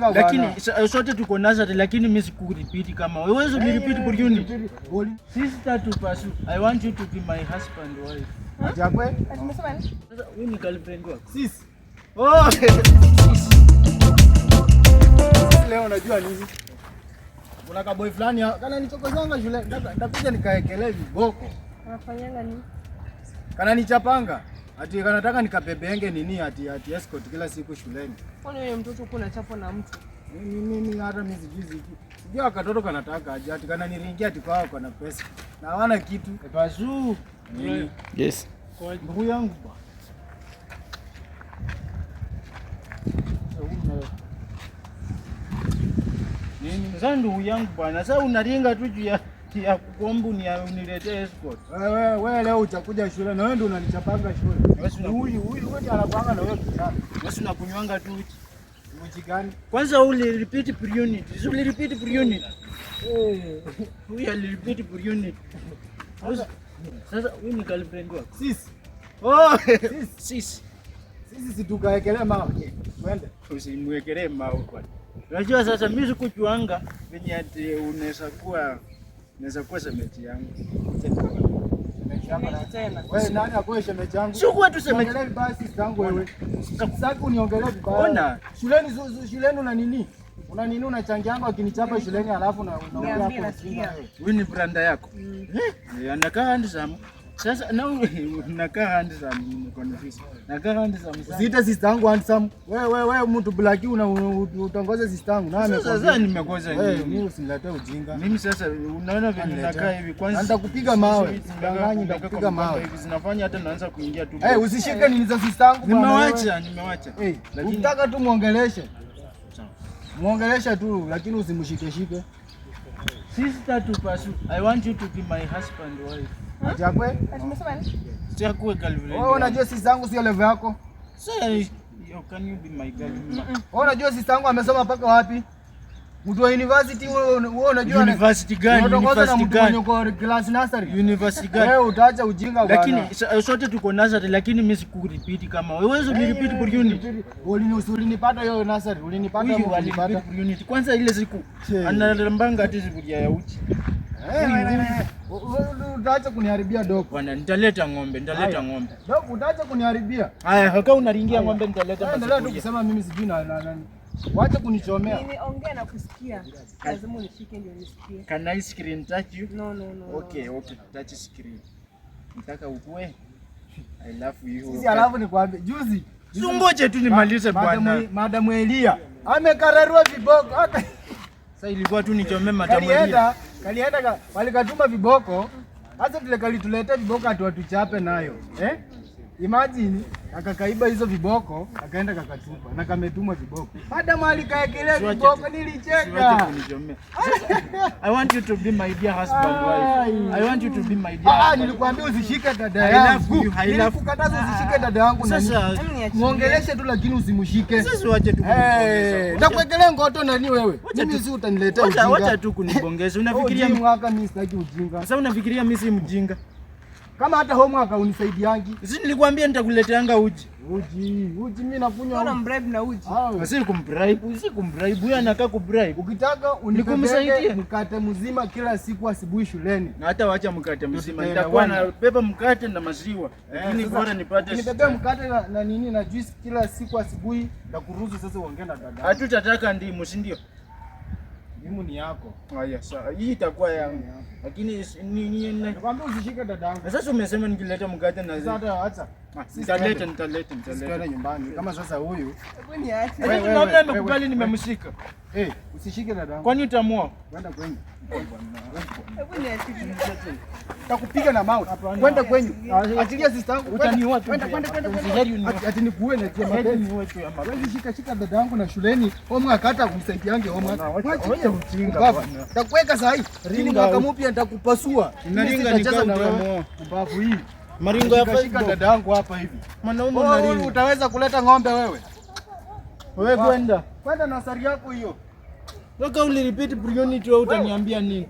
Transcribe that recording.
ujinga bwana. Lakini sote tuko nursery, lakini mimi sikurepeat kama wewe ulirepeat per unit. Sister to pursue. I want you to be my husband wife. Ajakwe? Umesema nini? Sasa wewe ni girlfriend wako. Sis. Oh. Leo unajua nini? Kuna kaboy fulani kana nichokozanga shule. Ndakuja nikaekelea viboko. Anafanyanga nini? Kana nichapanga. Ati kanataka nikapebenge nini ati escort kila siku shuleni. Kwani wewe mtoto uko unachapo na mtu? Mimi hata mimi sijui. Sijui katoto kanataka aje ati kana niringia ati kwao kuna pesa. Na hawana kitu. Bazu. Yes. Kwa ndugu yangu ba. Nini? Sasa ndugu yangu bwana. Sasa unaringa tu juu ya kuomba uniletee escort. Wewe leo utakuja shule na wewe ndio unanichapanga shule. Huyu ndiye anakuanga na wewe kijana. Wewe unakunywanga tu uji gani? Kwanza uli repeat per unit. Uli repeat per unit. Huyu ali repeat per unit. Sasa wewe ni girlfriend wako. Sis. Oh, sis. Sisi situkaekelea mawe. Twende. Usimwekelee mawe bwana. Unajua sasa mimi sikujuanga venye ati unaweza kuwa semeji yangu. Wewe nani akoe shemeji yangu? Sikuwa tu semeji. Ongelea basi tangu wewe. Sasa uniongelee vibaya. Ona. Shuleni una nini? Una nini unachangianga akinichapa shuleni alafu na unaongea hapo chini wewe. Wewe ni branda yako. Anakaa handsome. Sasa na unakaa handsome mkonofisi. Nakaa handsome. Usiite sister yangu handsome. Wewe mtu black utongoze sister yangu. Na sasa nimekoza nini? Mimi usiniletee ujinga. Mimi sasa unaona vile nakaa hivi kwanza nitakupiga mawe. Danganyi nitakupiga mawe. Zinafanya hata naanza kuingia tu. Usishike nini za sister yangu bwana. Nimewacha. Lakini unataka tu muongeleshe. Muongelesha tu lakini usimshike. Sister to pursue. I want you to be my husband wife. Ajakwe? Umesema nini? Siakuwe girlfriend. Wewe unajua sister yangu sio level yako? Say, can you be my girlfriend? Wewe unajua sister yangu amesoma mpaka wapi? Mtu wa university wewe unajua university gani? University gani? Uko class nursery. University gani? Wewe utaacha ujinga bwana. Lakini sote tuko nursery lakini mimi sikurepeat kama wewe ulirepeat per unit. Ulinipata hiyo nursery, ulinipata per unit. Kwanza ile siku analambanga hata siku ya uchi. Utaacha kuniharibia doko. Bwana nitaleta ng'ombe. Doko utaacha kuniharibia. Haya, kaka unaringia ng'ombe nitaleta basi. Endelea tu kusema mimi sijui na wacha kunichomea. Nimeongea na kusikia. Lazima unishike ndio nisikie. Can I screen touch you? No. Okay, touch screen. Nataka ukue. I love you. Sisi alafu nikwambie juzi. Ngoje tu nimalize bwana. Madam Elia amekararua viboko hata. Sasa ilikuwa tu nichomee Madam Elia. Kalienda walikatuma viboko. Hata vile kalituletea viboko atuchape nayo. Imagine akakaiba hizo viboko akaenda kakatupa na kametumwa viboko. Madam alikaekelea viboko nilicheka. I want you to be my dear husband wife. I want you to be my dear. Nilikwambia usishike dada yangu. Nilikukataza usishike dada yangu na sasa muongeleshe tu lakini usimshike. Sasa wache tu. Nakuekelea ngoto nani wewe? Mimi si utaniletea ujinga. Wacha tu kunibongeza. Unafikiria mwaka mimi sitaki ujinga. Sasa unafikiria mimi si mjinga? Kama hata homework unisaidiangi. Sisi nilikwambia nitakuleteanga uji. Uji mimi nakunywa. Una bribe na uji. Sasa kumbribe. Huyu anakaa kubribe. Ukitaka unikumsaidia mkate mzima kila siku asubuhi shuleni. Na hata wacha mkate mzima. Nitakuwa na beba mkate na maziwa. Lakini bora nipate. Nibebe mkate na nini na juice kila siku asubuhi na kuruhusu sasa uongee na dada. Hatutataka ndimu, si ndio? Ndimu ni yako. Haya sawa. Hii itakuwa yangu. Lakini nakwambia usishike dada yangu. Sasa umesema nikileta mkate na sasa acha. Nitaleta. Sasa nyumbani. Kama sasa huyu. Hebu niache. Wewe nimekubali nimemshika. Usishike dada yangu. Kwani utaamua? Kwenda kwenyu. Hebu niache. Nitakupiga na mawe. Kwenda kwenyu. Achilia sister yangu. Utaniua. Kwenda. Ati nikuue na tia mapenzi. Wewe shika dada yangu na shuleni. Homework hata kumsaidiange homework. Wacha ujinga bwana. Nitakuweka saa hii. Ili mwaka mpya nitakupasua. Naringa nikao na wewe. Mbavu hii. Maringo ya shika dada yangu hapa hivi. Mwanaume unaringa. Utaweza kuleta ng'ombe wewe? Wewe kwenda na sari yako hiyo. Toka ulirepeat per unit wewe utaniambia nini?